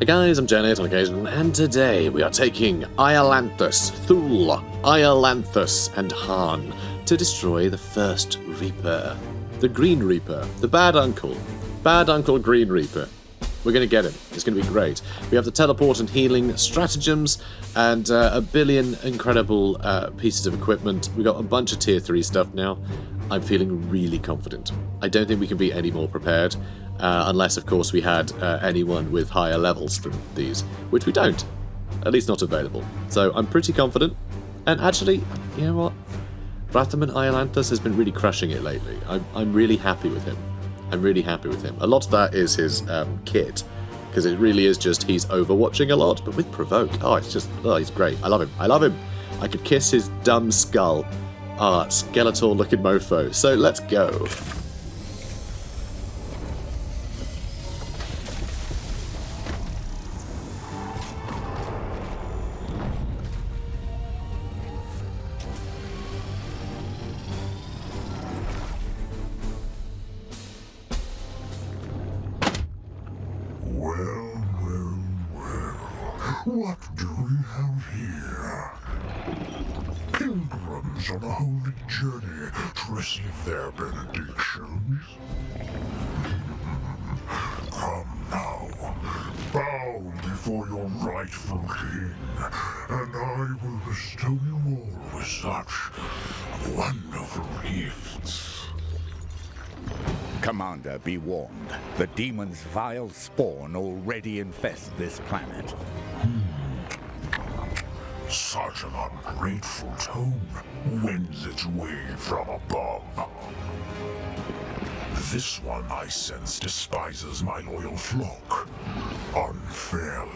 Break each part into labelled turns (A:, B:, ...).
A: Hey guys, I'm JanetOnOccasion, and today we are taking Iolanthus, Thule, Iolanthus, and Han to destroy the first Reaper. The Green Reaper, the bad uncle Green Reaper. We're going to get him. It's going to be great. We have the teleport and healing stratagems and a billion incredible pieces of equipment. We got a bunch of tier 3 stuff now. I'm feeling really confident. I don't think we can be any more prepared, unless, of course, we had anyone with higher levels than these, which we don't. At least not available. So I'm pretty confident. And actually, you know what? Rathaman Iolanthus has been really crushing it lately. I'm really happy with him. I'm really happy with him. A lot of that is his kit, because it really is just he's overwatching a lot, but with provoke. Oh, it's just, oh, he's great. I love him. I love him. I could kiss his dumb skull. Ah, Skeletor-looking mofo. So let's go.
B: What do we have here? Pilgrims on a holy journey to receive their benedictions. Come now, bow before your rightful king, and I will bestow you all with such wonderful gifts.
C: Commander, be warned. The demon's vile spawn already infests this planet.
B: Such an ungrateful tone wends its way from above. This one, I sense, despises my loyal flock unfairly.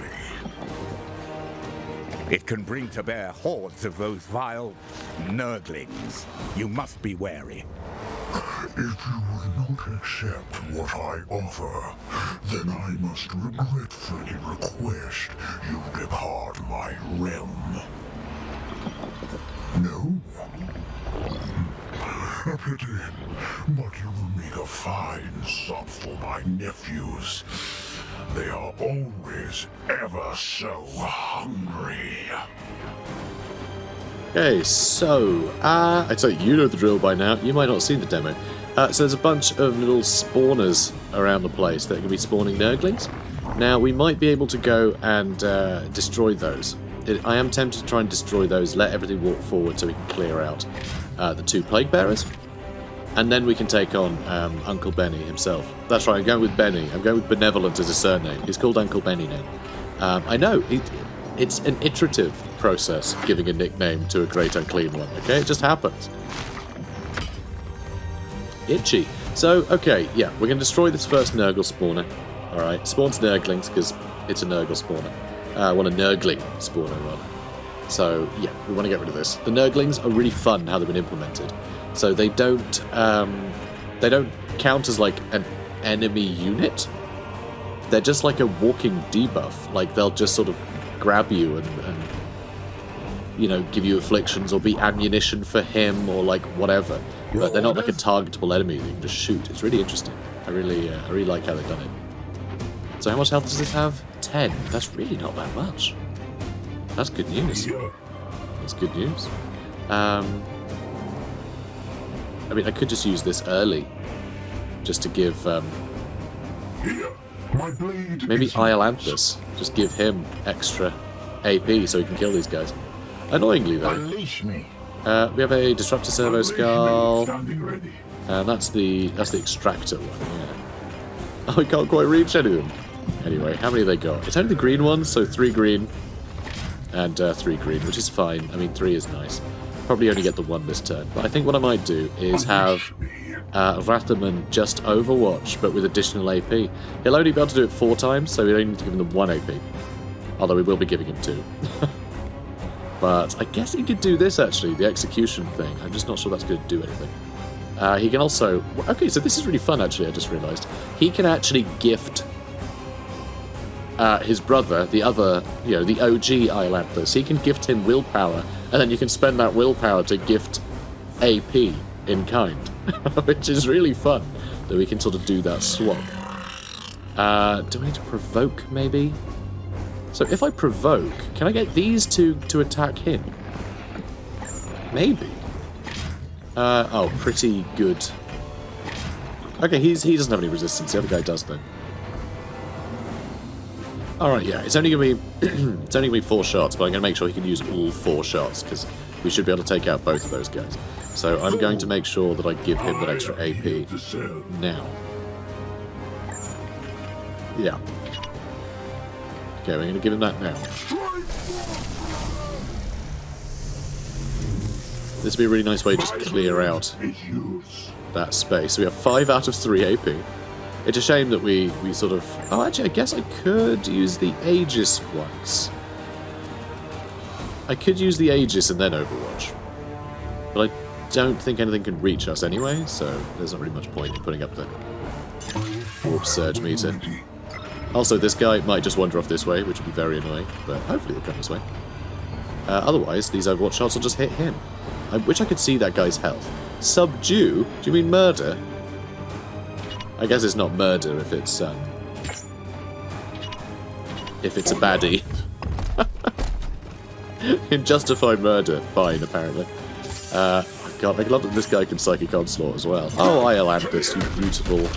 C: It can bring to bear hordes of those vile nurglings. You must be wary.
B: If you will not accept what I offer, then I must regretfully request you depart my realm. No? A pity, but you will make a fine sop for my nephews. They are always ever so hungry.
A: Okay, so, I'd say you know the drill by now. You might not have seen the demo. So there's a bunch of little spawners around the place that can be spawning nurglings. Now, we might be able to go and destroy those. I am tempted to try and destroy those, let everything walk forward so we can clear out the 2 plague bearers. And then we can take on Uncle Benny himself. That's right, I'm going with Benny. I'm going with Benevolent as a surname. He's called Uncle Benny now. I know, it's an iterative process, giving a nickname to a great unclean one, okay? It just happens. Itchy. So, okay, yeah, we're going to destroy this first Nurgle spawner. Alright, spawns Nurglings, because it's a Nurgle spawner. Well, a Nurgling spawner, rather. So, yeah, we want to get rid of this. The Nurglings are really fun how they've been implemented. So they don't count as, like, an enemy unit. They're just like a walking debuff. Like, they'll just sort of grab you and you know, give you afflictions or be ammunition for him or like whatever. But they're not like a targetable enemy that you can just shoot. It's really interesting. I really like how they've done it. So how much health does this have? 10. That's really not that much. That's good news. That's good news. I mean, I could just use this early, just to give maybe Iolanthus. Just give him extra AP so he can kill these guys. Annoyingly, though, we have a Disruptor Servo Skull. That's the extractor one, yeah. Oh, we can't quite reach any of them. Anyway, how many have they got? It's only the green ones, so 3 green and 3 green, which is fine. I mean, 3 is nice. Probably only get the 1 this turn. But I think what I might do is have Rathaman just Overwatch, but with additional AP. He'll only be able to do it 4 times, so we only need to give him the 1 AP. Although we will be giving him 2. But I guess he could do this, actually, the execution thing. I'm just not sure that's going to do anything. He can also... Okay, so this is really fun, actually, I just realised. He can actually gift his brother, the other, you know, the OG Iolanthus. He can gift him willpower, and then you can spend that willpower to gift AP in kind. Which is really fun, that we can sort of do that swap. Do we need to provoke, maybe? So if I provoke, can I get these two to attack him? Maybe. Oh, pretty good. Okay, he doesn't have any resistance. The other guy does, though. Alright, yeah, it's only gonna be it's only gonna be 4 shots, but I'm gonna make sure he can use all 4 shots, because we should be able to take out both of those guys. So I'm going to make sure that I give him that extra AP now. Yeah. Okay, we're gonna give him that now. This would be a really nice way to just clear out that space. So we have 5 out of 3 AP. It's a shame that we sort of... Oh, actually, I guess I could use the Aegis once. I could use the Aegis and then Overwatch. But I don't think anything can reach us anyway, so there's not really much point in putting up the Warp Surge meter. Also, this guy might just wander off this way, which would be very annoying, but hopefully he'll come this way. Otherwise, these Overwatch shots will just hit him. I wish I could see that guy's health. Subdue? Do you mean murder? I guess it's not murder if it's a baddie. In justified murder, fine, apparently. God, I love that this guy can Psychic Onslaught as well. Oh, Iolanthus, you beautiful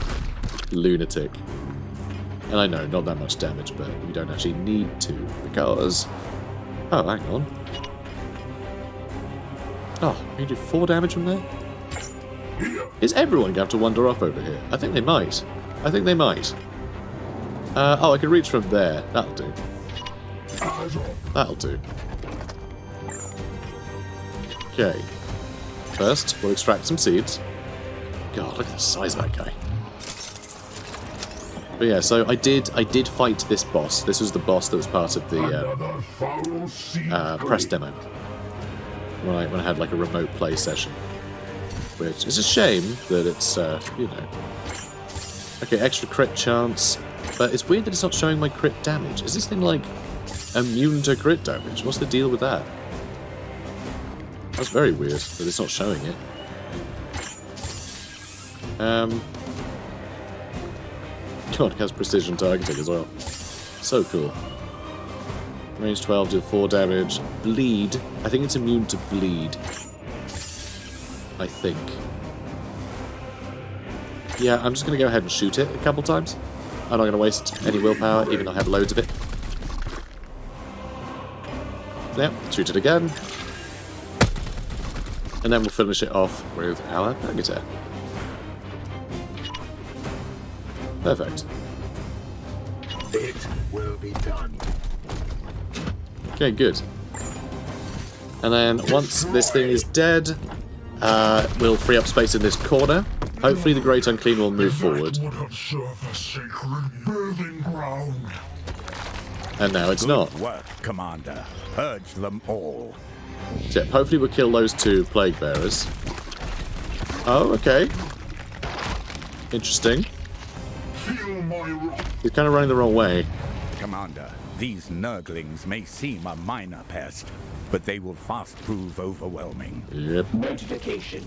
A: lunatic. And I know, not that much damage, but we don't actually need to, because... Oh, hang on. Oh, we can do 4 damage from there? Is everyone going to have to wander off over here? I think they might. I think they might. Oh, I can reach from there. That'll do. That'll do. Okay. First, we'll extract some seeds. God, look at the size of that guy. But yeah, so I did fight this boss. This was the boss that was part of the press demo. When I had like a remote play session. Which is a shame that it's, you know... Okay, extra crit chance. But it's weird that it's not showing my crit damage. Is this thing, like, immune to crit damage? What's the deal with that? That's very weird that it's not showing it. God, it has precision targeting as well. So cool. Range 12, did 4 damage. Bleed. I think it's immune to bleed. I think. Yeah, I'm just going to go ahead and shoot it a couple times. I'm not going to waste any willpower, even though I have loads of it. Yep, shoot it again. And then we'll finish it off with our Purgator. Perfect.
B: It will be done.
A: Okay, good. And then once this thing is dead, we'll free up space in this corner. Hopefully the Great Unclean will move forward. And now it's not.
C: Good work, Commander. Purge them all.
A: So, hopefully we'll kill those 2 Plague Bearers. Oh, okay. Interesting. He's kind of running the wrong way.
C: Commander, these Nurglings may seem a minor pest, but they will fast prove overwhelming.
A: Yep.
D: Notification.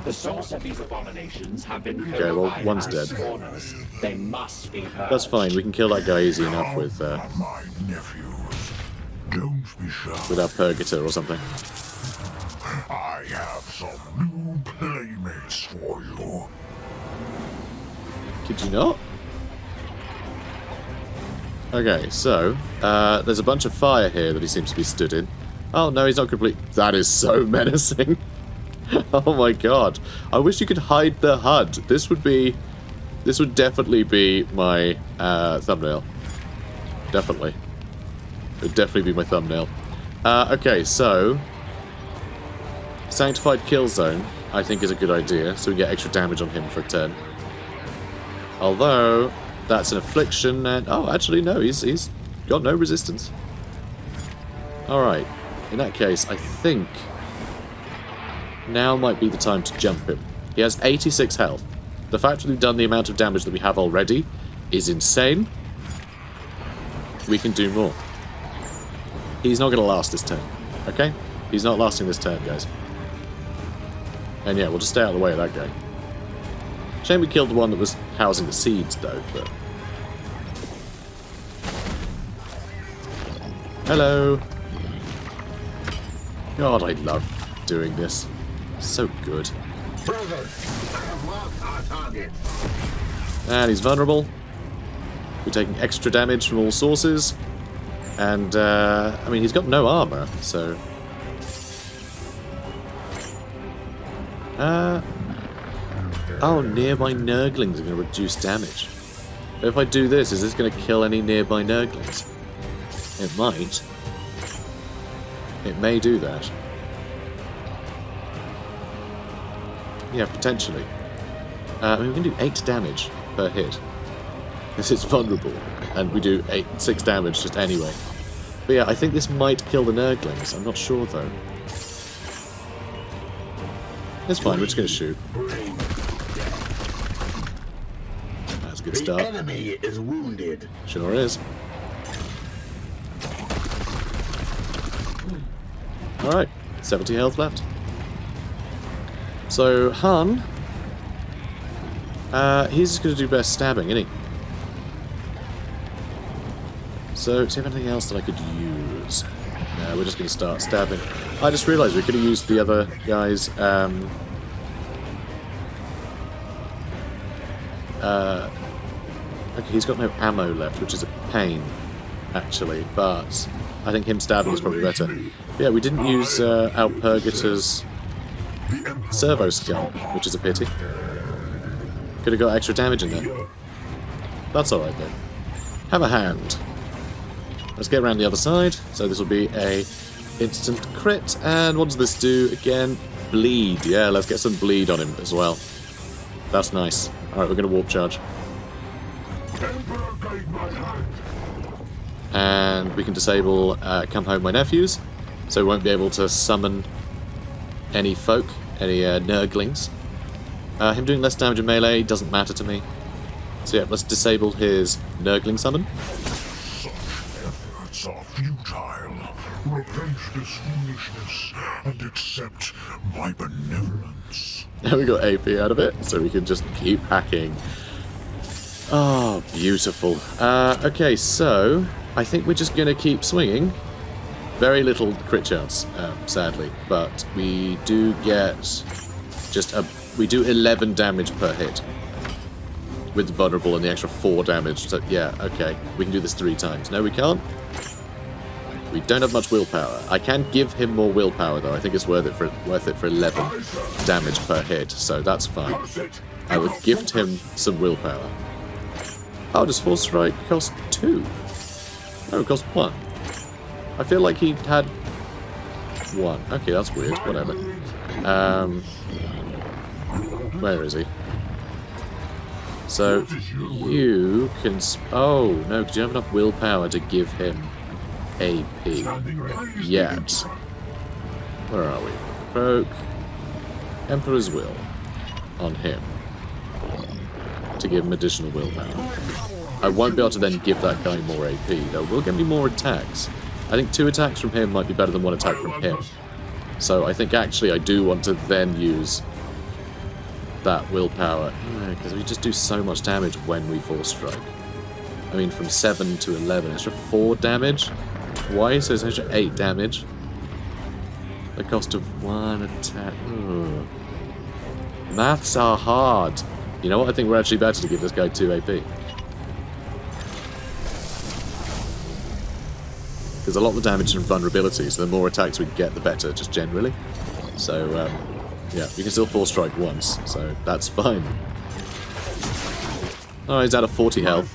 D: The source of these abominations have been
A: Okay, well, one's dead.
D: spawners. They must be heard.
A: That's fine, we can kill that guy easy enough with
B: My nephews. Don't be shy.
A: our Purgator or something.
B: I have some new playmates for you.
A: Could you not? Okay, so, there's a bunch of fire here that he seems to be stood in. Oh, no, he's not complete. That is so menacing. Oh my god. I wish you could hide the HUD. This would definitely be my thumbnail. Definitely. It would definitely be my thumbnail. Okay, so... Sanctified Kill Zone, I think, is a good idea, so we get extra damage on him for a turn. Although, that's an affliction, and... Oh, actually, no, he's got no resistance. Alright. In that case, I think... Now might be the time to jump him. He has 86 health. The fact that we've done the amount of damage that we have already is insane. We can do more. He's not going to last this turn. Okay? He's not lasting this turn, guys. And yeah, we'll just stay out of the way of that guy. Shame we killed the one that was housing the seeds, though, but... Hello. God, I love doing this. So good. And he's vulnerable. We're taking extra damage from all sources. And, I mean, he's got no armor, so... Oh, nearby Nurglings are going to reduce damage. But if I do this, is this going to kill any nearby Nurglings? It might. It may do that. Yeah, potentially. I mean, we can do 8 damage per hit. Because it's vulnerable. And we do 6 damage just anyway. But yeah, I think this might kill the Nurglings. I'm not sure, though. It's fine, we're just going to shoot. That's a good start.
E: The enemy is wounded.
A: Sure is. Alright, 70 health left. So, Han... he's just going to do best stabbing, isn't he? So, do you have anything else that I could use? No, we're just going to start stabbing. I just realised we could have used the other guy's, okay, he's got no ammo left, which is a pain, actually, but I think him stabbing is probably better. But yeah, we didn't use Alpurgator's servo skill, which is a pity. Could have got extra damage in there. That's alright, though. Have a hand. Let's get around the other side. So this will be a instant crit. And what does this do again? Bleed. Yeah, let's get some bleed on him as well. That's nice. Alright, we're going to warp charge. And we can disable Come Home My Nephews. So we won't be able to summon any folk, any Nurglings. Him doing less damage in melee doesn't matter to me. So yeah, let's disable his Nurgling summon.
B: Efforts are futile. Repent this foolishness and accept my benevolence.
A: Now we got AP out of it, so we can just keep hacking. Oh, beautiful. Okay, so I think we're just going to keep swinging. Very little crit chance, sadly, but we do get just we do 11 damage per hit with the vulnerable and the extra 4 damage. So yeah, okay, we can do this 3 times. No, we can't. We don't have much willpower. I can give him more willpower though. I think it's worth it for 11 damage per hit, so that's fine. I would gift him some willpower. Oh, does Force Strike cost 2? No, it costs 1. I feel like he had 1. Okay, that's weird. Whatever. Where is he? So, you can... Oh, no, because you don't have enough willpower to give him AP yet. Where are we? Proc Emperor's Will on him to give him additional willpower. I won't be able to then give that guy more AP, though. Will give me more attacks. I think 2 attacks from him might be better than 1 attack from him. So I think actually I do want to then use that willpower, because we just do so much damage when we Force Strike. I mean, from 7 to 11, extra 4 damage twice, so it's extra 8 damage. The cost of 1 attack. Ugh. Maths are hard. You know what? I think we're actually better to give this guy 2 AP. Because a lot of the damage is from vulnerability, so the more attacks we get, the better, just generally. So, yeah, we can still Force Strike once, so that's fine. Oh, he's out of 40 health.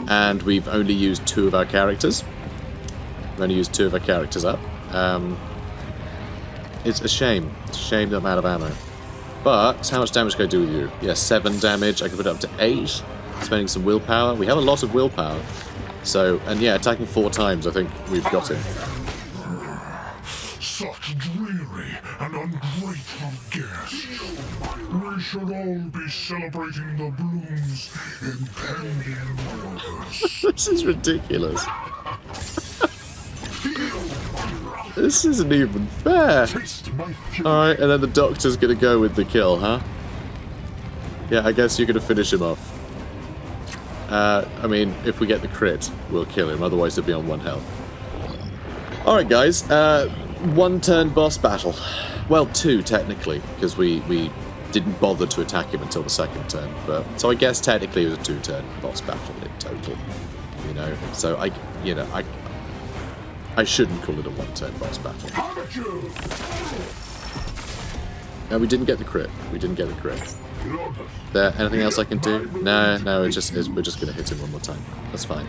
A: And we've only used 2 of our characters. We've only used 2 of our characters up. It's a shame. It's a shame that I'm out of ammo. But, how much damage can I do with you? Yeah, 7 damage. I can put it up to 8. Spending some willpower. We have a lot of willpower. So, and yeah, attacking 4 times, I think we've got him.
B: Such dreary and ungrateful guests. We should all be celebrating the bloom's impending murders.
A: This is ridiculous. This isn't even fair. Alright, and then the doctor's gonna go with the kill, huh? Yeah, I guess you're gonna finish him off. I mean, if we get the crit, we'll kill him, otherwise he'll be on 1 health. Alright guys, 1 turn boss battle. Well, 2 technically, because we didn't bother to attack him until the 2nd turn. But so I guess technically it was a 2-turn boss battle in total. You know, so I shouldn't call it a 1-turn boss battle. No, we didn't get the crit. We didn't get the crit. There, anything else I can do? No, we're just going to hit him one more time. That's fine.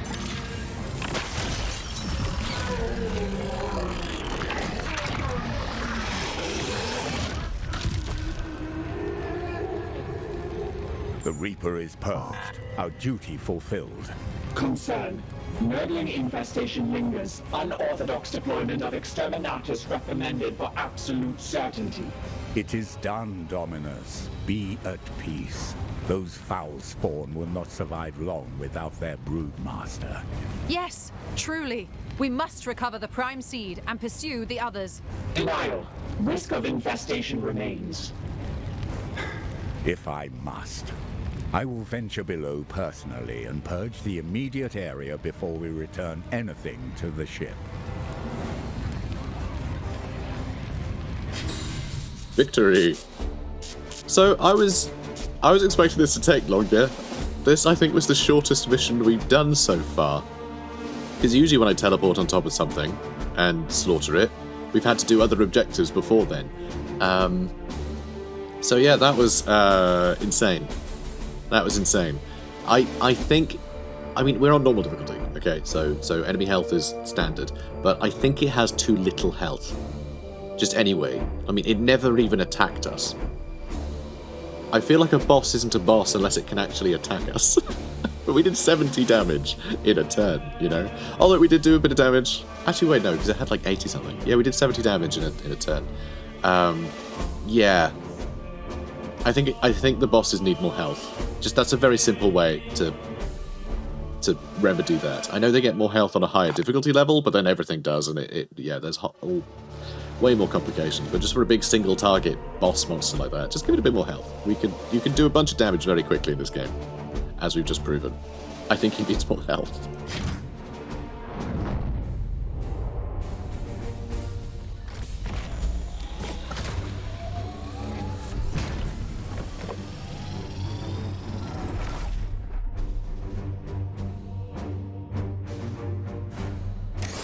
C: The Reaper is purged, our duty fulfilled.
D: Concern. Nurgling infestation lingers. Unorthodox deployment of exterminators recommended for absolute certainty.
C: It is done, Dominus. Be at peace. Those foul spawn will not survive long without their broodmaster.
F: Yes, truly. We must recover the Prime Seed and pursue the others.
D: Denial. Risk of infestation remains.
C: If I must, I will venture below personally and purge the immediate area before we return anything to the ship.
A: Victory! So I was expecting this to take longer. This, I think, was the shortest mission we've done so far. Because usually when I teleport on top of something and slaughter it, we've had to do other objectives before then. So yeah, that was insane. That was insane. I think, I mean, we're on normal difficulty, okay, so enemy health is standard, but I think it has too little health. Just anyway. I mean, it never even attacked us. I feel like a boss isn't a boss unless it can actually attack us. But we did 70 damage in a turn, you know? Although we did do a bit of damage. Actually, wait, no, because it had like 80 something. Yeah, we did 70 damage in a turn. Yeah. I think the bosses need more health. Just that's a very simple way to remedy that. I know they get more health on a higher difficulty level, but then everything does, and yeah, there's way more complications. But just for a big single target boss monster like that, just give it a bit more health. You can do a bunch of damage very quickly in this game, as we've just proven. I think he needs more health.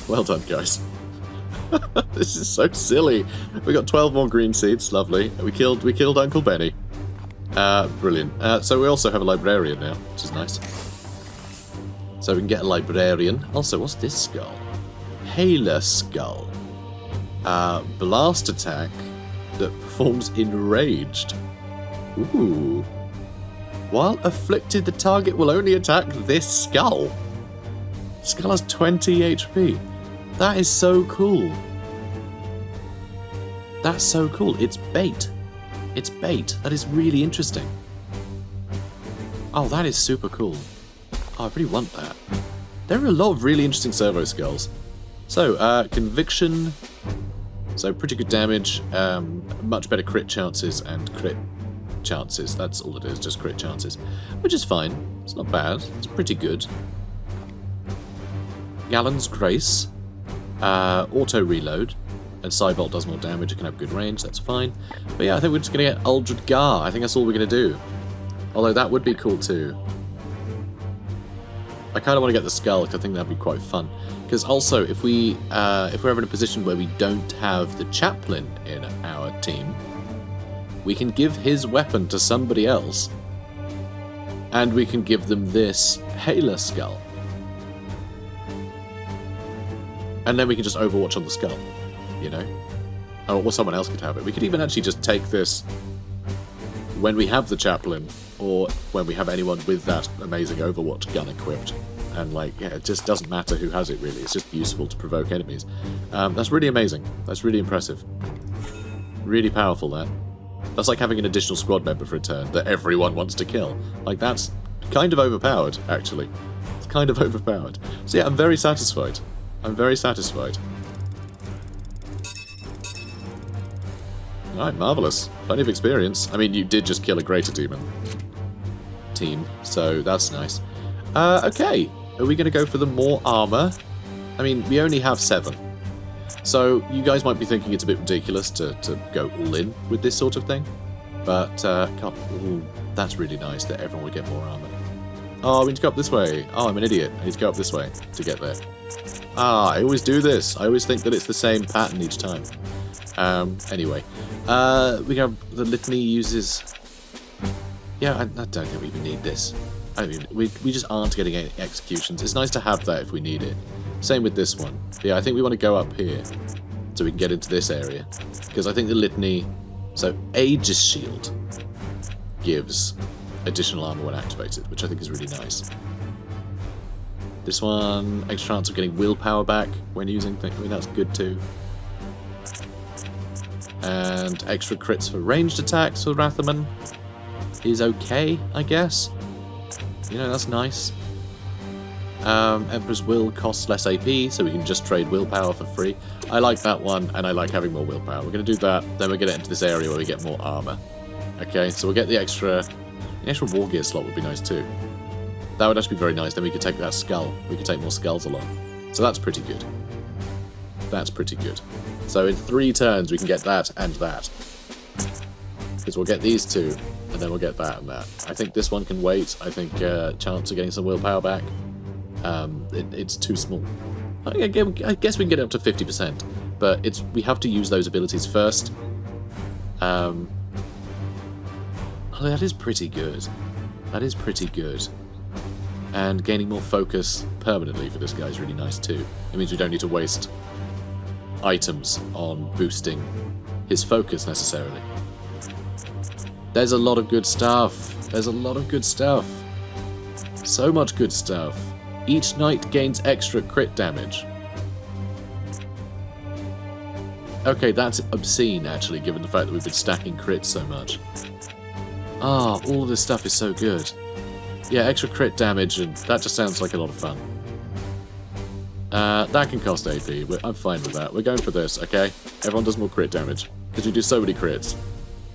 A: Well done, guys. This is so silly. We got 12 more green seeds. Lovely. We killed Uncle Benny. Brilliant. So we also have a librarian now, which is nice. So we can get a librarian. Also, what's this skull? Haler skull. Blast attack that performs enraged. Ooh. While afflicted, the target will only attack this skull. Skull has 20 HP. That is so cool. That's so cool. It's bait. It's bait. That is really interesting. Oh, that is super cool. Oh, I really want that. There are a lot of really interesting servo skulls. So, conviction. So, pretty good damage. Much better crit chances and crit chances. That's all it is, just crit chances. Which is fine. It's not bad. It's pretty good. Gallon's Grace. Auto reload, and Cybolt does more damage. It can have good range, that's fine. But yeah, I think we're just going to get Uldred Gar. I think that's all we're going to do. Although that would be cool too. I kind of want to get the skull, because I think that'd be quite fun. Because also, if we're ever in a position where we don't have the chaplain in our team, we can give his weapon to somebody else, and we can give them this Haler skull. And then we can just overwatch on the skull, you know? Or someone else could have it. We could even actually just take this when we have the chaplain, or when we have anyone with that amazing Overwatch gun equipped. And, like, yeah, it just doesn't matter who has it, really. It's just useful to provoke enemies. That's really amazing. That's really impressive. Really powerful, that. That's like having an additional squad member for a turn that everyone wants to kill. Like, that's kind of overpowered, actually. It's kind of overpowered. So yeah, I'm very satisfied. I'm very satisfied. Alright, marvellous. Plenty of experience. I mean, you did just kill a greater demon team, so that's nice. Okay, are we going to go for the more armour? I mean, we only have 7. So you guys might be thinking it's a bit ridiculous to go all in with this sort of thing, but God, ooh, that's really nice that everyone would get more armor. Oh, we need to go up this way. Oh, I'm an idiot. I need to go up this way to get there. Ah, I always do this. I always think that it's the same pattern each time. Anyway, we have the litany uses. Yeah, I don't think we even need this. I mean, we just aren't getting any executions. It's nice to have that if we need it. Same with this one. Yeah, I think we want to go up here so we can get into this area. Because I think the litany... So, Aegis Shield gives additional armor when activated, which I think is really nice. This one, extra chance of getting willpower back when using things. I mean, that's good too. And extra crits for ranged attacks for Rathaman is okay, I guess. You know, that's nice. Emperor's Will costs less AP, so we can just trade willpower for free. I like that one, and I like having more willpower. We're going to do that, then we're going to enter this area where we get more armor. Okay, so we'll get the extra war gear slot would be nice too. That would actually be very nice, then we could take that skull. We could take more skulls along. So that's pretty good. That's pretty good. So in 3 turns we can get that and that. Because we'll get these 2, and then we'll get that and that. I think this one can wait. I think chance of getting some willpower back. It's too small. I guess we can get it up to 50%, but we have to use those abilities first. Oh, that is pretty good. That is pretty good. And gaining more focus permanently for this guy is really nice too. It means we don't need to waste items on boosting his focus necessarily. There's a lot of good stuff. There's a lot of good stuff. So much good stuff. Each knight gains extra crit damage. Okay, that's obscene, actually, given the fact that we've been stacking crits so much. Ah, all of this stuff is so good. Yeah, extra crit damage, and that just sounds like a lot of fun. That can cost AP. I'm fine with that. We're going for this, okay? Everyone does more crit damage, because we do so many crits.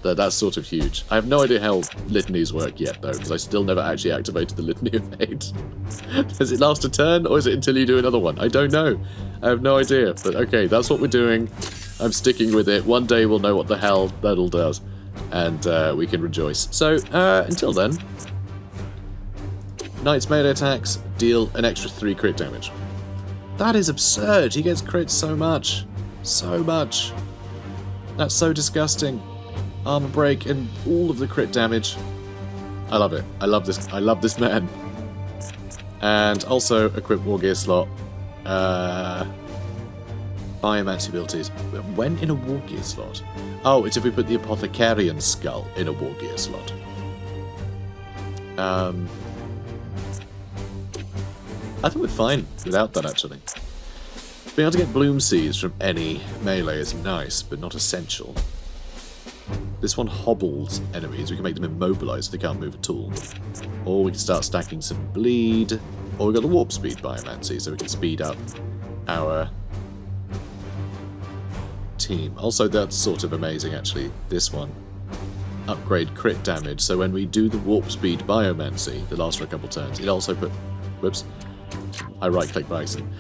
A: That's sort of huge. I have no idea how litanies work yet, though, because I still never actually activated the Litany of Hate. Does it last a turn, or is it until you do another one? I don't know. I have no idea, but okay, that's what we're doing. I'm sticking with it. One day we'll know what the hell that all does, and we can rejoice. So, until then, Knight's melee attacks deal an extra 3 crit damage. That is absurd. He gets crits so much. So much. That's so disgusting. Armor break and all of the crit damage. I love it. I love this. I love this man. And also equip war gear slot. Biomancy abilities. When in a war gear slot? Oh, it's if we put the Apothecarian skull in a war gear slot. I think we're fine without that, actually. Being able to get Bloom Seeds from any melee is nice, but not essential. This one hobbles enemies. We can make them immobilized so they can't move at all. Or we can start stacking some bleed. Or we've got the warp speed biomancy, so we can speed up our team. Also, that's sort of amazing, actually. This one. Upgrade crit damage. So when we do the warp speed biomancy, that lasts for a couple turns, it also put... Whoops. I right-click by accident.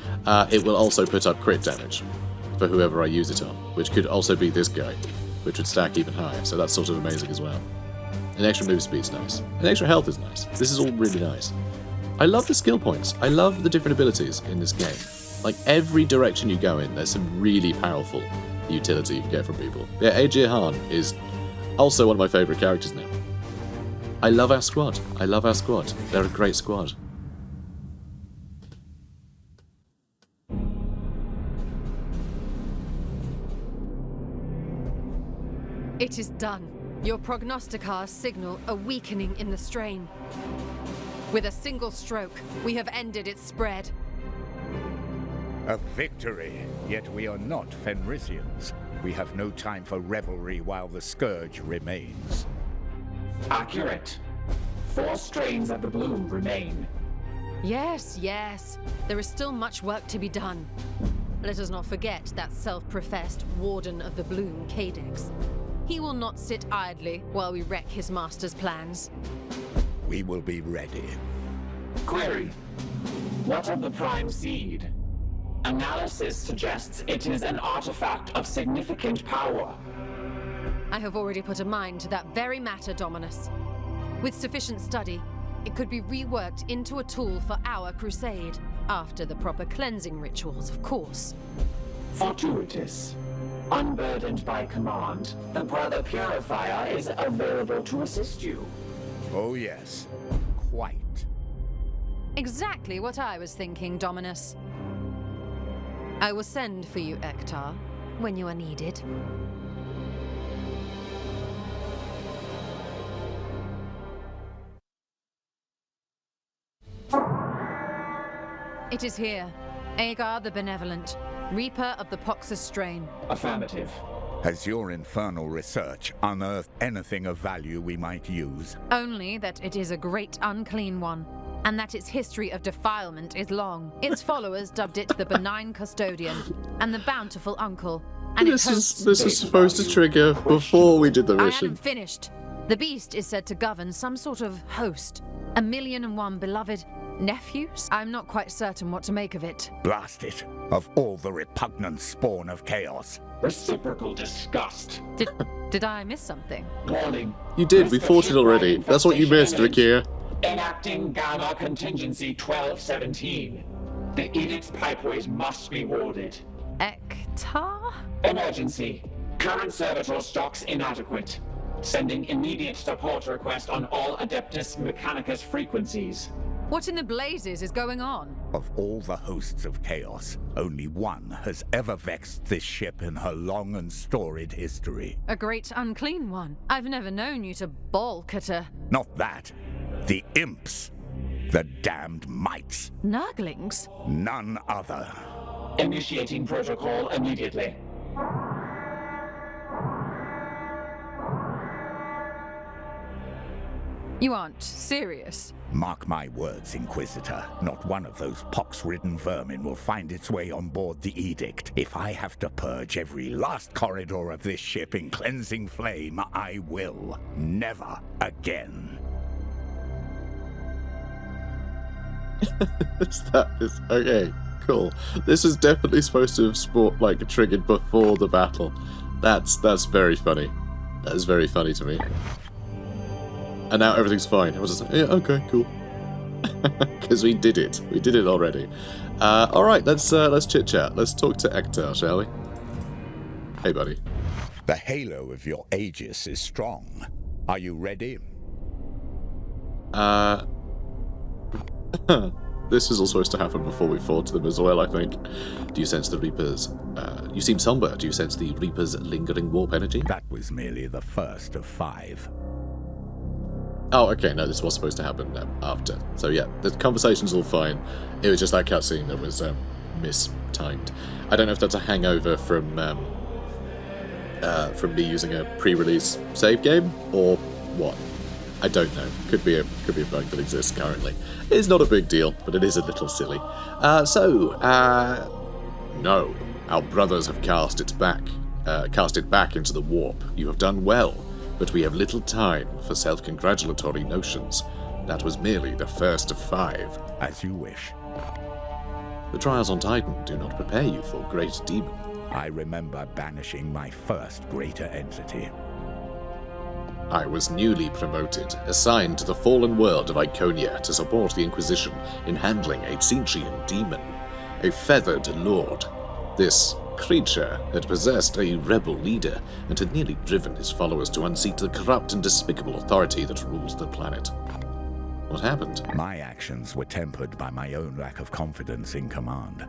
A: It will also put up crit damage for whoever I use it on, which could also be this guy, which would stack even higher, so that's sort of amazing as well. An extra move speed's nice. An extra health is nice. This is all really nice. I love the skill points. I love the different abilities in this game. Like, every direction you go in, there's some really powerful utility you can get from people. Yeah, Aegir Han is also one of my favourite characters now. I love our squad. I love our squad. They're a great squad.
F: It is done. Your prognosticars signal a weakening in the strain. With a single stroke, we have ended its spread.
C: A victory, yet we are not Fenrisians. We have no time for revelry while the scourge remains.
D: Accurate. 4 strains of the bloom remain.
F: Yes, yes. There is still much work to be done. Let us not forget that self-professed Warden of the Bloom, Cadex. He will not sit idly while we wreck his master's plans.
C: We will be ready.
D: Query. What of the prime seed? Analysis suggests it is an artifact of significant power.
F: I have already put a mind to that very matter, Dominus. With sufficient study, it could be reworked into a tool for our crusade. After the proper cleansing rituals, of course.
D: Fortuitous. Unburdened by command, the Brother Purifier is available to assist you.
C: Oh yes, quite.
F: Exactly what I was thinking, Dominus. I will send for you, Ektar, when you are needed. It is here, Agar the Benevolent, Reaper of the Poxus strain.
D: Affirmative.
C: Has your infernal research unearthed anything of value we might use?
F: Only that it is a great unclean one, and that its history of defilement is long. Its followers dubbed it the Benign Custodian and the Bountiful Uncle, and
A: This is supposed to trigger before we did the
F: I
A: mission.
F: hadn't finished. The beast is said to govern some sort of host. 1,000,001 beloved nephews? I'm not quite certain what to make of it.
C: Blast it! Of all the repugnant spawn of chaos.
D: Reciprocal disgust.
F: Did I miss something?
D: Warning.
A: You did, we
D: Risk of
A: fought it already.
D: shipwreck
A: That's what you missed,
D: infestation
A: Vikia.
D: Enacting Gamma Contingency 1217. The Edict's pipeways must be warded.
F: Ektar?
D: Emergency. Current servitor stocks inadequate. Sending immediate support request on all Adeptus Mechanicus frequencies.
F: What in the blazes is going on?
C: Of all the hosts of chaos, only one has ever vexed this ship in her long and storied history.
F: A great unclean one. I've never known you to balk at a...
C: Not that. The imps. The damned mites.
F: Nurglings?
C: None other.
D: Initiating protocol immediately.
F: You aren't serious?
C: Mark my words, Inquisitor. Not one of those pox-ridden vermin will find its way on board the Edict. If I have to purge every last corridor of this ship in cleansing flame, I will. Never again.
A: Okay, cool. This is definitely supposed to have triggered before the battle. That's very funny. That is very funny to me. And now everything's fine. I was just like, yeah, okay, cool. Because we did it. We did it already. Alright, let's chit chat. Let's talk to Ektar, shall we? Hey, buddy.
C: The halo of your Aegis is strong. Are you ready?
A: This is all supposed to happen before we fought them as well, I think. Do you sense the Reapers? You seem somber. Do you sense the Reapers' lingering warp energy?
C: That was merely the first of 5.
A: Oh, okay, no, this was supposed to happen after. So yeah, the conversation's all fine. It was just that cutscene that was mistimed. I don't know if that's a hangover from me using a pre-release save game, or what. I don't know. Could be a bug that exists currently. It's not a big deal, but it is a little silly. No. Our brothers have cast it back into the warp. You have done well. But we have little time for self-congratulatory notions. That was merely the first of 5.
C: As you wish.
A: The trials on Titan do not prepare you for great demon.
C: I remember banishing my first greater entity.
A: I was newly promoted, assigned to the fallen world of Iconia to support the Inquisition in handling a Tzeentchian demon, a feathered lord. This creature had possessed a rebel leader and had nearly driven his followers to unseat the corrupt and despicable authority that rules the planet. What happened?
C: My actions were tempered by my own lack of confidence in command.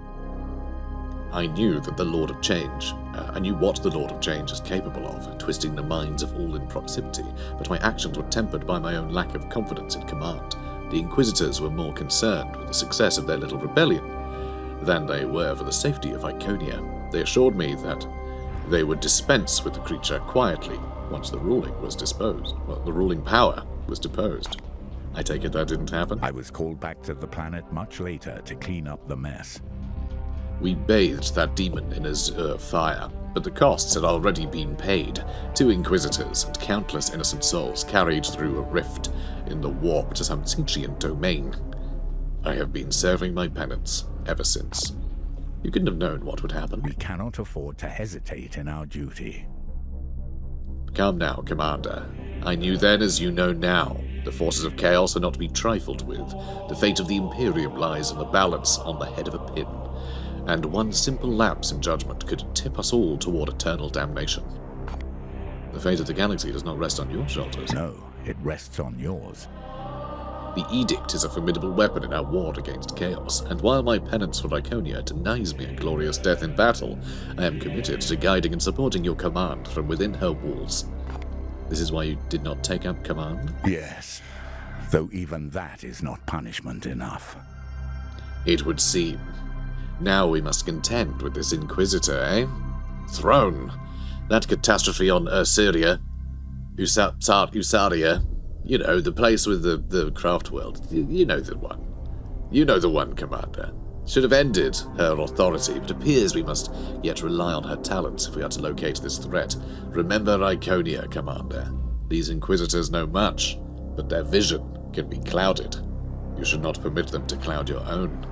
A: I knew that the Lord of Change, I knew what the Lord of Change is capable of, twisting the minds of all in proximity, but my actions were tempered by my own lack of confidence in command. The Inquisitors were more concerned with the success of their little rebellion than they were for the safety of Iconia. They assured me that they would dispense with the creature quietly once the ruling was disposed. Well, the ruling power was deposed. I take it that didn't happen?
C: I was called back to the planet much later to clean up the mess.
A: We bathed that demon in azure fire, but the costs had already been paid. 2 Inquisitors and countless innocent souls carried through a rift in the warp to some Tzeentchian domain. I have been serving my penance ever since. You couldn't have known what would happen.
C: We cannot afford to hesitate in our duty.
A: Come now, Commander. I knew then as you know now. The forces of chaos are not to be trifled with. The fate of the Imperium lies in the balance on the head of a pin. And one simple lapse in judgment could tip us all toward eternal damnation. The fate of the galaxy does not rest on your shoulders.
C: No, it rests on yours.
A: The Edict is a formidable weapon in our war against chaos, and while my penance for Lyconia denies me a glorious death in battle, I am committed to guiding and supporting your command from within her walls. This is why you did not take up command?
C: Yes, though even that is not punishment enough.
A: It would seem. Now we must contend with this Inquisitor, eh? Throne. That catastrophe on Ursaria. Usaria. You know, the place with the craft world. You know the one. You know the one, Commander. Should have ended her authority, but appears we must yet rely on her talents if we are to locate this threat. Remember Iconia, Commander. These Inquisitors know much, but their vision can be clouded. You should not permit them to cloud your own.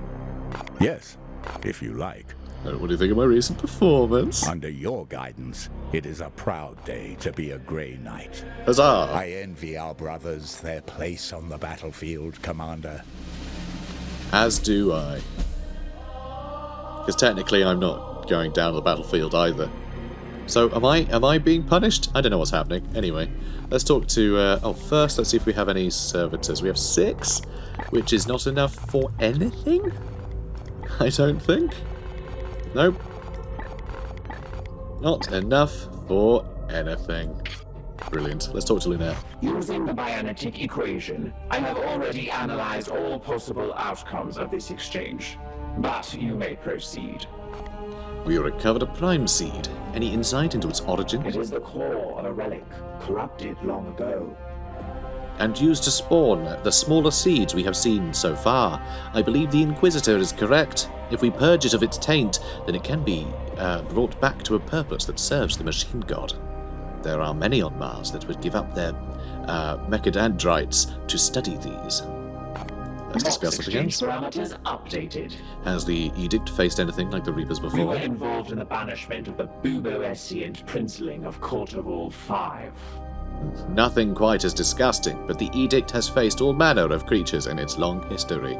C: Yes, if you like.
A: What do you think of my recent performance?
C: Under your guidance, it is a proud day to be a Grey Knight.
A: Huzzah!
C: I envy our brothers their place on the battlefield, Commander.
A: As do I. Because technically I'm not going down the battlefield either. So am I being punished? I don't know what's happening. Anyway, let's talk to... first let's see if we have any servitors. We have 6, which is not enough for anything? I don't think. Nope. Not enough for anything. Brilliant. Let's talk to Lynette.
D: Using the Bionetic equation, I have already analyzed all possible outcomes of this exchange. But you may proceed.
A: We recovered a prime seed. Any insight into its origin?
D: It is the core of a relic, corrupted long ago.
A: And used to spawn the smaller seeds we have seen so far. I believe the Inquisitor is correct. If we purge it of its taint, then it can be brought back to a purpose that serves the machine god. There are many on Mars that would give up their mechadendrites to study these. Let's discuss it again.
D: Parameters updated.
A: Has the Edict faced anything like the Reapers before?
D: We were involved in the banishment of the Buboessian princeling of Courteval 5.
A: Nothing quite as disgusting, but the Edict has faced all manner of creatures in its long history.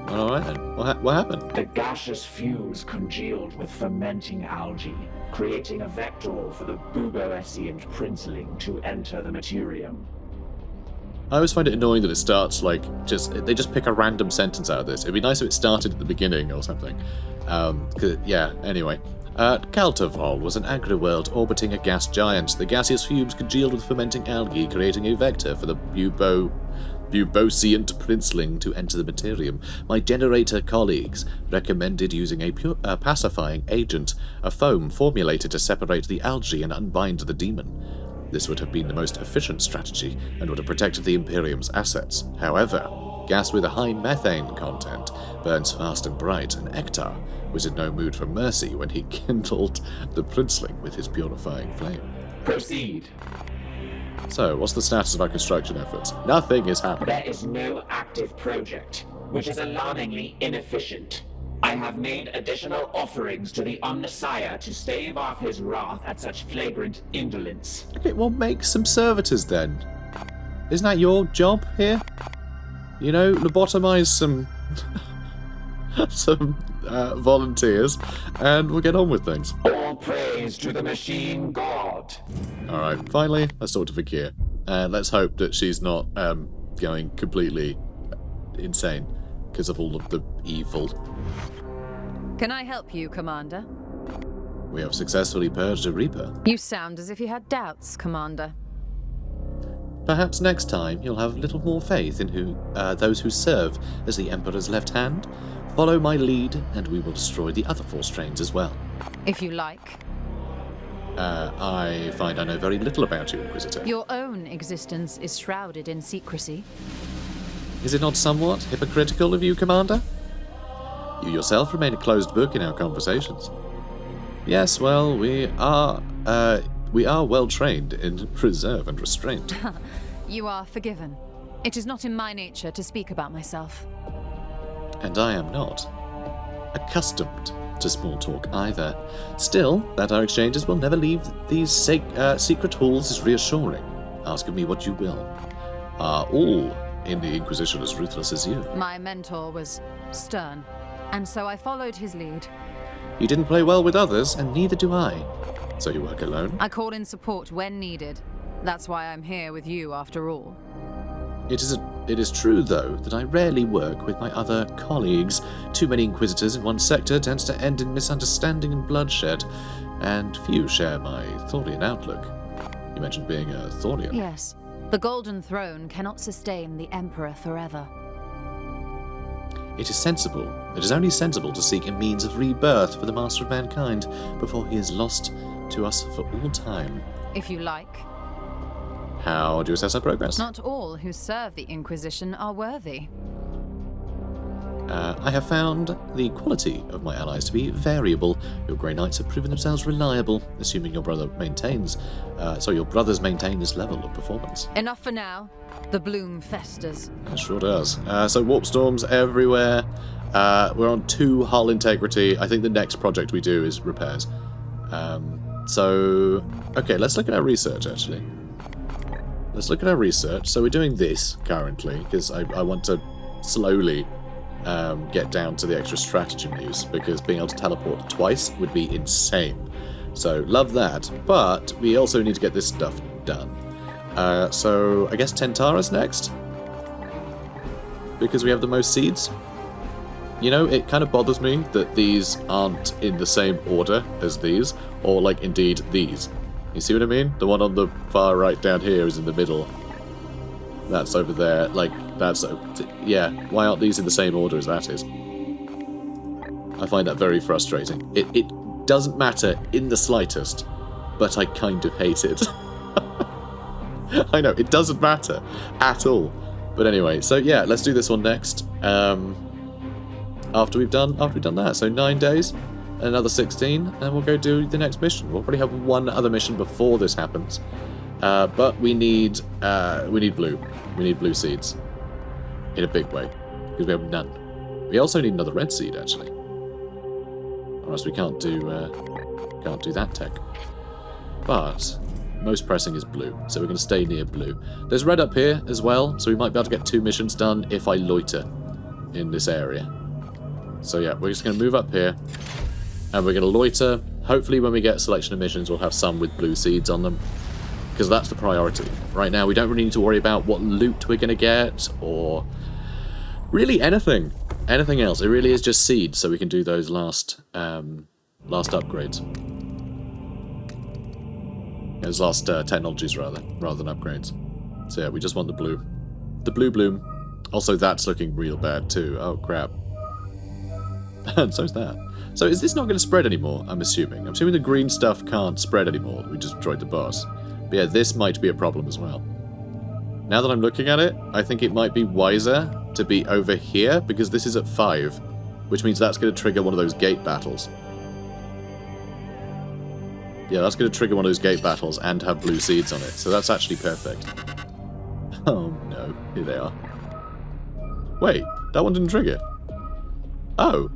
A: Alright then, what happened?
D: The gaseous fumes congealed with fermenting algae, creating a vector for the Buboessian princeling to enter the materium.
A: I always find it annoying that it starts like they just pick a random sentence out of this. It'd be nice if it started at the beginning or something. Anyway. Caltavol was an agri-world orbiting a gas giant. The gaseous fumes congealed with fermenting algae, creating a vector for the Buboessian princeling to enter the materium. My generator colleagues recommended using a pacifying agent, a foam formulated to separate the algae and unbind the demon. This would have been the most efficient strategy and would have protected the Imperium's assets. However, gas with a high methane content burns fast and bright, and Ektar was in no mood for mercy when he kindled the princeling with his purifying flame.
D: Proceed.
A: So, what's the status of our construction efforts? Nothing is happening.
D: There is no active project, which is alarmingly inefficient. I have made additional offerings to the Omnissiah to stave off his wrath at such flagrant indolence.
A: Okay, well, make some servitors then. Isn't that your job here? You know, lobotomize some volunteers, and we'll get on with things.
D: All praise to the machine god.
A: Alright, finally, let's talk to Vakir. And let's hope that she's not going completely insane because of all of the evil.
F: Can I help you, Commander?
A: We have successfully purged a Reaper.
F: You sound as if you had doubts, Commander.
A: Perhaps next time you'll have a little more faith in those who serve as the Emperor's left hand. Follow my lead, and we will destroy the other 4 strains as well.
F: If you like.
A: I find I know very little about you, Inquisitor.
F: Your own existence is shrouded in secrecy.
A: Is it not somewhat hypocritical of you, Commander? You yourself remain a closed book in our conversations. Yes, well, we are well trained in reserve and restraint.
F: You are forgiven. It is not in my nature to speak about myself.
A: And I am not accustomed to small talk either. Still, that our exchanges will never leave these secret halls is reassuring. Ask of me what you will. Are all in the Inquisition as ruthless as you?
F: My mentor was stern, and so I followed his lead.
A: You didn't play well with others, and neither do I. So you work alone?
F: I call in support when needed. That's why I'm here with you after all.
A: It is true, though, that I rarely work with my other colleagues. Too many Inquisitors in one sector tends to end in misunderstanding and bloodshed, and few share my Thorian outlook. You mentioned being a Thorian.
F: Yes. The Golden Throne cannot sustain the Emperor forever.
A: It is sensible. It is only sensible to seek a means of rebirth for the Master of Mankind before he is lost to us for all time.
F: If you like.
A: How do you assess our progress?
F: Not all who serve the Inquisition are worthy.
A: I have found the quality of my allies to be variable. Your Grey Knights have proven themselves reliable, assuming your brothers maintain this level of performance.
F: Enough for now. The bloom festers.
A: It sure does. So warp storms everywhere. We're on 2 hull integrity. I think the next project we do is repairs. Okay, let's look at our research, actually. Let's look at our research. So we're doing this currently, because I want to slowly get down to the extra stratagem use, because being able to teleport twice would be insane. So love that, but we also need to get this stuff done. So I guess Tentara's next, because we have the most seeds. You know, it kind of bothers me that these aren't in the same order as these, or like indeed these. You see what I mean? The one on the far right down here is in the middle. That's over there. Like, that's... yeah, why aren't these in the same order as that is? I find that very frustrating. It doesn't matter in the slightest, but I kind of hate it. I know, it doesn't matter at all. But anyway, so yeah, let's do this one next. After we've done that. So 9 days, another 16, and we'll go do the next mission. We'll probably have one other mission before this happens. But we need blue. We need blue seeds. In a big way. Because we have none. We also need another red seed, actually. Or else we can't do that tech. But most pressing is blue, so we're going to stay near blue. There's red up here as well, so we might be able to get 2 missions done if I loiter in this area. So yeah, we're just going to move up here, and we're going to loiter. Hopefully when we get a selection of missions, we'll have some with blue seeds on them, because that's the priority. Right now, we don't really need to worry about what loot we're going to get, or really anything else. It really is just seeds, so we can do those last upgrades. Those last technologies, rather than upgrades. So yeah, we just want the blue. The blue bloom. Also, that's looking real bad too. Oh, crap. And so's that. So is this not going to spread anymore, I'm assuming? I'm assuming the green stuff can't spread anymore. We just destroyed the boss. But yeah, this might be a problem as well. Now that I'm looking at it, I think it might be wiser to be over here, because this is at 5, which means that's going to trigger one of those gate battles. Yeah, that's going to trigger one of those gate battles and have blue seeds on it, so that's actually perfect. Oh no, here they are. Wait, that one didn't trigger. Oh,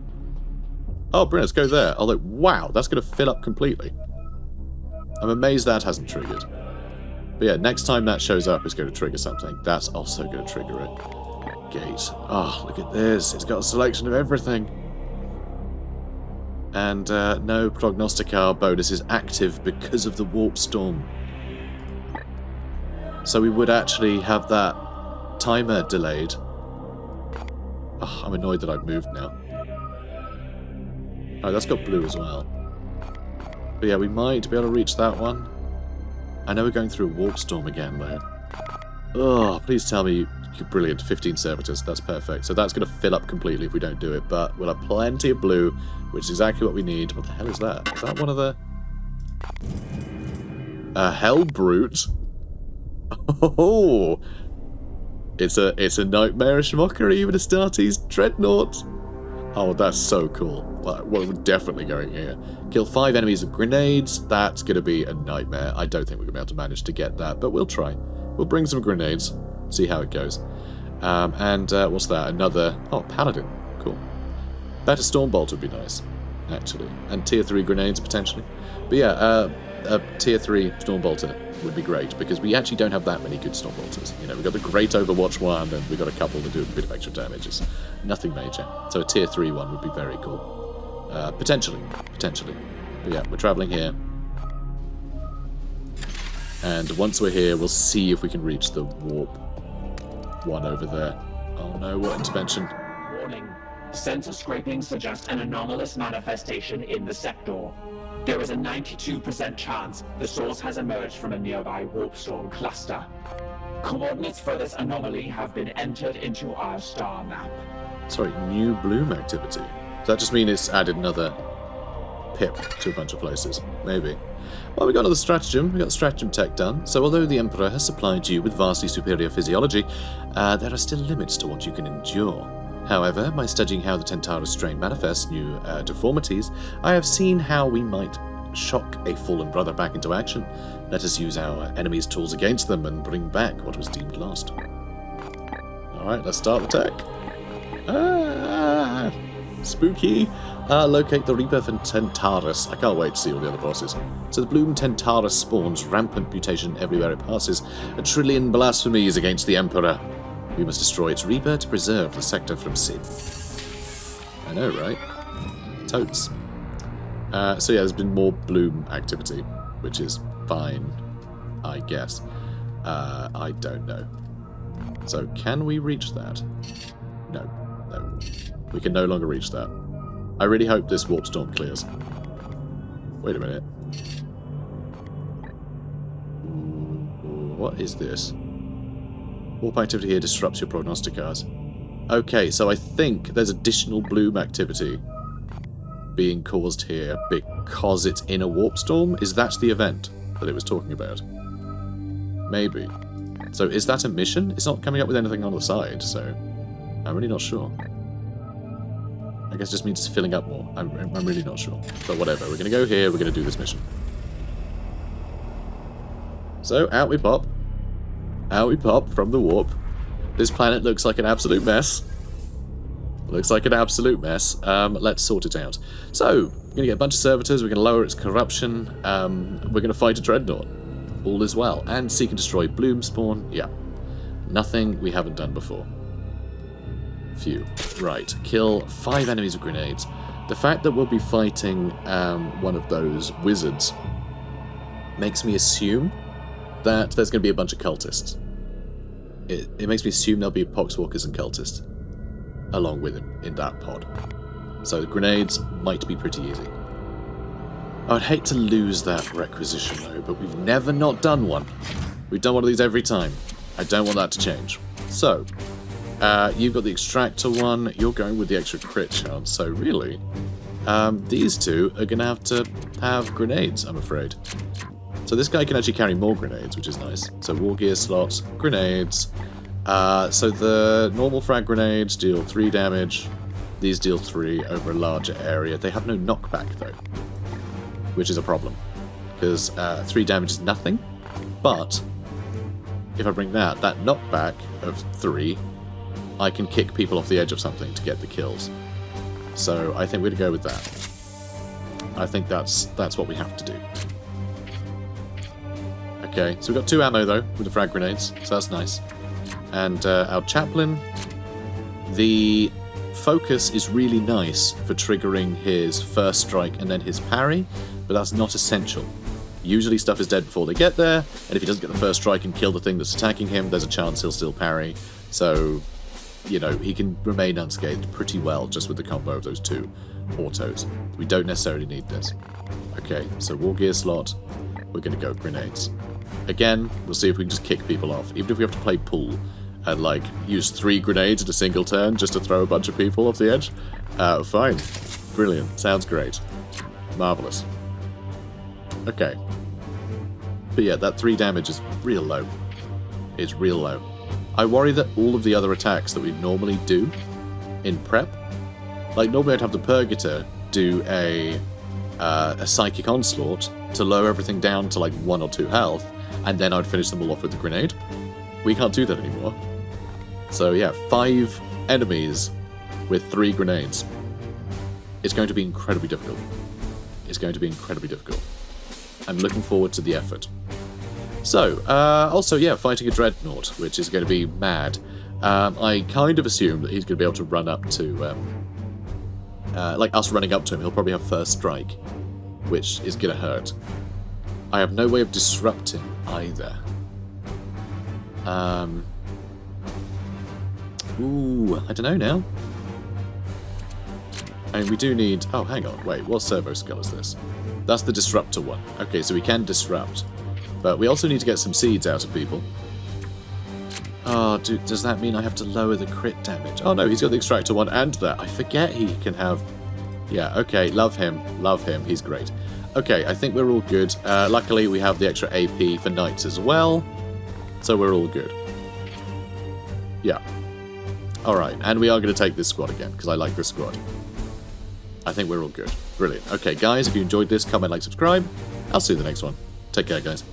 A: brilliant, let's go there. Oh, like, wow, that's going to fill up completely. I'm amazed that hasn't triggered. But yeah, next time that shows up, it's going to trigger something. That's also going to trigger it. Gate. Oh, look at this. It's got a selection of everything. And no prognosticar bonus is active because of the warp storm. So we would actually have that timer delayed. Oh, I'm annoyed that I've moved now. Oh, that's got blue as well. But yeah, we might be able to reach that one. I know we're going through a warp storm again, though. Oh, please tell me. Brilliant, 15 servitors, that's perfect. So that's going to fill up completely if we don't do it, but we'll have plenty of blue, which is exactly what we need. What the hell is that? Is that one of the... A hell brute? Oh! It's a nightmarish mockery, even Astartes Dreadnought. Oh, that's so cool. Well, we're definitely going here. Kill 5 enemies with grenades. That's going to be a nightmare. I don't think we're going to be able to manage to get that, but we'll try. We'll bring some grenades. See how it goes. What's that? Another... Oh, Paladin. Cool. Better Stormbolt would be nice. actually. And tier 3 grenades, potentially. But yeah, a tier 3 Stormbolter would be great, because we actually don't have that many good Stormbolters. You know, we've got the great Overwatch one, and we've got a couple that do a bit of extra damage. It's nothing major. So a tier 3 one would be very cool. Potentially. But yeah, we're travelling here. And once we're here, we'll see if we can reach the warp one over there. Oh no, what intervention?
D: Warning. Sensor scrapings suggest an anomalous manifestation in the sector. There is a 92% chance the source has emerged from a nearby warp storm cluster. Coordinates for this anomaly have been entered into our star map.
A: Sorry, new bloom activity. Does that just mean it's added another pip to a bunch of places? Maybe. Well, we got another stratagem. We got the stratagem tech done. So although the Emperor has supplied you with vastly superior physiology, there are still limits to what you can endure. However, by studying how the Tentaris strain manifests new deformities, I have seen how we might shock a fallen brother back into action. Let us use our enemies' tools against them and bring back what was deemed lost. Alright, let's start the tech. Spooky. Locate the Reaper from Tentaris. I can't wait to see all the other bosses. So the Bloom Tentaris spawns rampant mutation everywhere it passes. A trillion blasphemies against the Emperor. We must destroy its Reaper to preserve the sector from sin. I know, right? Totes. So yeah, there's been more Bloom activity, which is fine, I guess. I don't know. So can we reach that? No. We can no longer reach that. I really hope this warp storm clears. Wait a minute. What is this? Warp activity here disrupts your prognosticars. Okay, so I think there's additional bloom activity being caused here because it's in a warp storm. Is that the event that it was talking about? Maybe. So is that a mission? It's not coming up with anything on the side, so I'm really not sure. I guess it just means it's filling up more. I'm really not sure. But whatever, we're going to go here, we're going to do this mission. So, out we pop. Out we pop from the warp. This planet looks like an absolute mess. Let's sort it out. So, we're going to get a bunch of servitors, we're going to lower its corruption, we're going to fight a dreadnought. All is well. And seek and destroy bloom spawn. Yeah. Nothing we haven't done before. Phew. Right. Kill 5 enemies with grenades. The fact that we'll be fighting one of those wizards makes me assume that there's going to be a bunch of cultists. It makes me assume there'll be poxwalkers and cultists along with him in that pod. So the grenades might be pretty easy. I would hate to lose that requisition though, but we've never not done one. We've done one of these every time. I don't want that to change. So, you've got the extractor one, you're going with the extra crit chance, so really, these two are going to have grenades, I'm afraid. So this guy can actually carry more grenades, which is nice. So war gear slots, grenades. So the normal frag grenades deal 3 damage. These deal 3 over a larger area. They have no knockback though, which is a problem. Because 3 damage is nothing, but if I bring that knockback of 3, I can kick people off the edge of something to get the kills. So I think we're going to go with that. I think that's what we have to do. Okay, so we've got 2 ammo though, with the frag grenades, so that's nice. And our chaplain, the focus is really nice for triggering his first strike and then his parry, but that's not essential. Usually stuff is dead before they get there, and if he doesn't get the first strike and kill the thing that's attacking him, there's a chance he'll still parry. So, you know, he can remain unscathed pretty well just with the combo of those 2 autos. We don't necessarily need this. Okay, so war gear slot, we're going to go grenades. Again, we'll see if we can just kick people off. Even if we have to play pool and, like, use 3 grenades in a single turn just to throw a bunch of people off the edge. Fine. Brilliant. Sounds great. Marvellous. Okay. But yeah, that 3 damage is real low. It's real low. I worry that all of the other attacks that we normally do in prep, like normally I'd have the Purgator do a Psychic Onslaught to lower everything down to like 1 or 2 health, and then I'd finish them all off with the grenade. We can't do that anymore. So yeah, 5 enemies with 3 grenades. It's going to be incredibly difficult. It's going to be incredibly difficult. I'm looking forward to the effort. So, also, yeah, fighting a dreadnought, which is going to be mad. I kind of assume that he's going to be able to run up to, like us running up to him, he'll probably have first strike, which is going to hurt. I have no way of disrupting either. Ooh, I don't know now. I mean, we do need... Oh, hang on, wait, what servo skill is this? That's the disruptor one. Okay, so we can disrupt. But we also need to get some seeds out of people. Oh, does that mean I have to lower the crit damage? Oh no, he's got the extractor one and that. I forget he can have... Yeah, okay, love him, he's great. Okay, I think we're all good. Luckily, we have the extra AP for knights as well. So we're all good. Yeah. Alright, and we are going to take this squad again, because I like this squad. I think we're all good. Brilliant. Okay, guys, if you enjoyed this, comment, like, subscribe. I'll see you in the next one. Take care, guys.